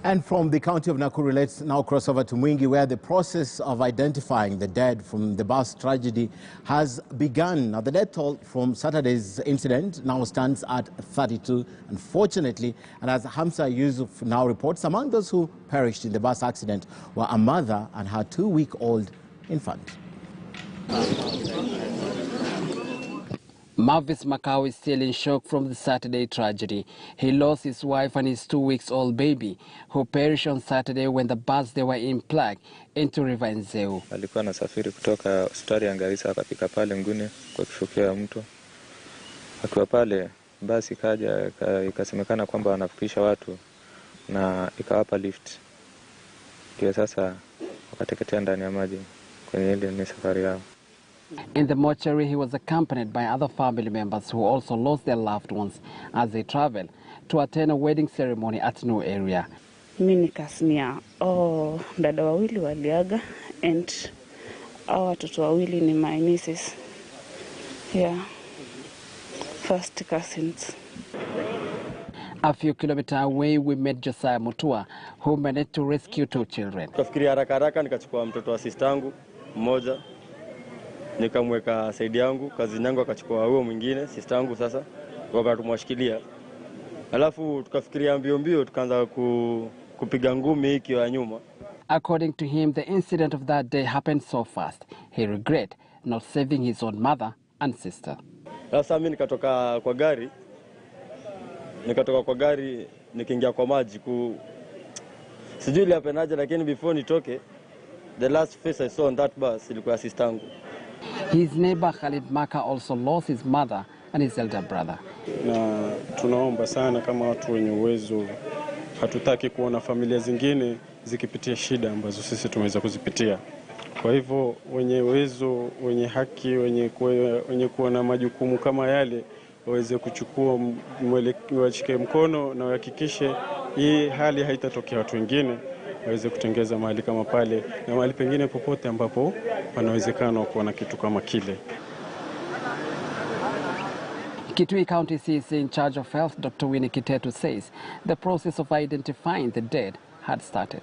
And from the county of Nakuru, let's now cross over to Mwingi, where the process of identifying the dead from the bus tragedy has begun. Now, the death toll from Saturday's incident now stands at 32, unfortunately. And as Hamza Yusuf now reports, among those who perished in the bus accident were a mother and her 2-week-old infant. Mavis Makau is still in shock from the Saturday tragedy. He lost his wife and his 2-week-old baby, who perished on Saturday when the bus they were in plugged into River Nzeu. Alikuwa anasafiri kutoka hospitali ya Garissa akafika pale Ngune kwa kishukio ya mtu. Akiwa pale basi kaja ikasemekana kwamba wanafikisha watu na ikawapa lift. Kwa sasa wakateketea ndani ya maji kwenye ile ni safari yao. In the mortuary, he was accompanied by other family members who also lost their loved ones as they traveled to attend a wedding ceremony at New area. Mimi nikasimia, dada wawili waliaga and watoto wawili ni my nieces. Yeah, first cousins. A few kilometers away, we met Josiah Mutua, who managed to rescue 2 children. Kafikiria haraka nikachukua mtoto wa sistangu mmoja. Nikamweka saidi yangu, kazi yangu akachukua huo mwingine, sistangu sasa, wakatumwashikilia. Alafu tukafikiria mbio tukaanza kupiga ngumi hiki wa nyuma. According to him, the incident of that day happened so fast. He regret not saving his own mother and sister. Sasa mimi nikatoka kwa gari, nikiingia kwa maji sijui ile hapenaje, lakini before nitoke, the last face I saw on that bus ilikuwa sistangu. His neighbor Khalid Maka also lost his mother and his elder brother. Na tunaomba sana kama watu wenye uwezo, hatutaki kuona familia zingine zikipitia shida ambazo sisi tumeweza kuzipitia. Kwa hivyo wenye uwezo, wenye haki, wenye kuwa na majukumu kama yale waweze kuchukua washike mkono na wahakikishe hii hali haitatokea watu wengine, waweze kutengeza mahali kama pale na mahali pengine popote ambapo panawezekana kuwa na kitu kama kile. Kitui County CC in charge of health, Dr. Winnie Kitetu, says the process of identifying the dead had started.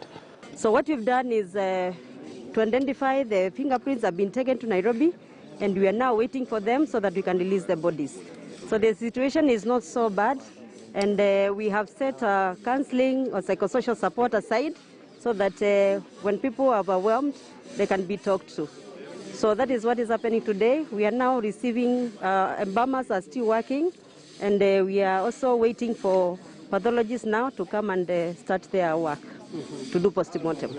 So what we've done is to identify the fingerprints have been taken to Nairobi, and we are now waiting for them so that we can release the bodies. So the situation is not so bad, and we have set counseling or psychosocial support aside so that when people are overwhelmed, they can be talked to. So that is what is happening today. We are now receiving, embalmers are still working, and we are also waiting for pathologists now to come and start their work to do postmortem.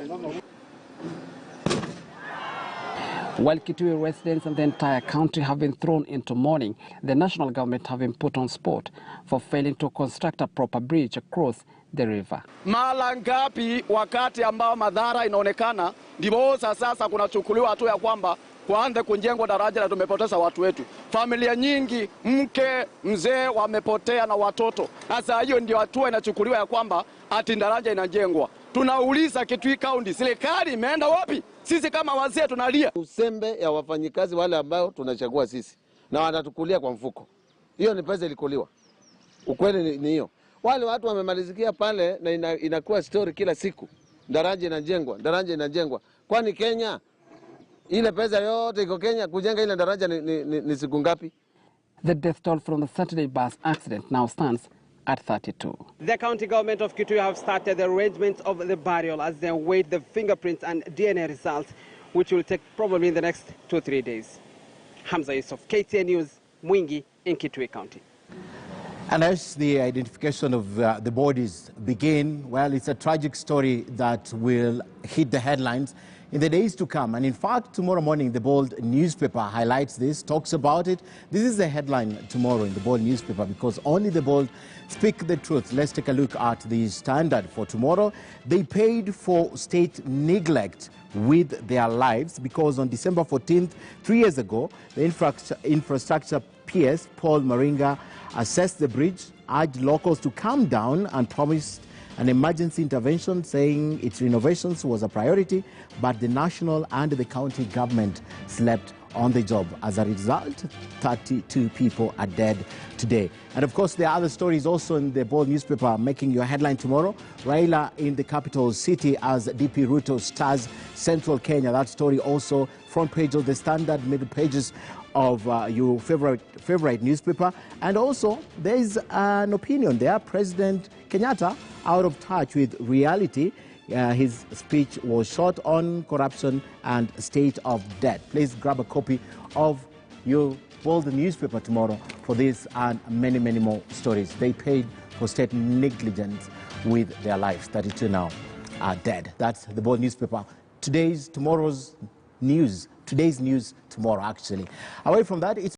While Kitui residents and the entire country have been thrown into mourning, the national government have been put on spot for failing to construct a proper bridge across the river. Mara ngapi wakati ambao madhara inaonekana ndipo sasa kunachukuliwa hatua ya kwamba kuanze kujengwa daraja na tumepoteza watu wetu. Familia nyingi, mke, mzee wamepotea na watoto. Sasa hiyo ndio hatua inachukuliwa ya kwamba ati daraja inajengwa. Tunauliza Kitui County, serikali imeenda wapi? Sisi kama wazee tunalia. Usembe ya wafanyikazi wale ambao tunachagua sisi na wanatukulia kwa mfuko. Hiyo ni pesa ilikuliwa. Ukweli ni hiyo. Wale watu wamemalizikia pale na inakuwa story kila siku. Daraja inajengwa. Kwani Kenya ile pesa yote iko Kenya, kujenga ile daraja ni siku ngapi? The death toll from the Saturday bus accident now stands at 32. The county government of Kitui have started the arrangements of the burial as they await the fingerprints and DNA results, which will take probably in the next 2 or 3 days. Hamza Yusuf, KTN News, Mwingi in Kitui County. And as the identification of the bodies begin, well, it's a tragic story that will hit the headlines in the days to come. And in fact, tomorrow morning, the Bold newspaper highlights this, talks about it. This is the headline tomorrow in the Bold newspaper because only the Bold speak the truth. Let's take a look at the Standard for tomorrow. They paid for state neglect with their lives because on December 14th, 3 years ago, the infrastructure PS, Paul Maringa, assessed the bridge, urged locals to calm down and promised an emergency intervention, saying its renovations was a priority, but the national and the county government slept on the job. As a result, 32 people are dead today. And of course, there are other stories also in the Bold newspaper making your headline tomorrow. Raila in the capital city as DP Ruto stars Central Kenya. That story also front page of the Standard, middle pages of your favorite newspaper. And also, there is an opinion there. President Kenyatta out of touch with reality. His speech was short on corruption and state of debt. Please grab a copy of your Bold newspaper tomorrow for this and many, many more stories. They paid for state negligence with their lives. 32 now are dead. That's the Bold newspaper. Today's news tomorrow, actually. Away from that, it's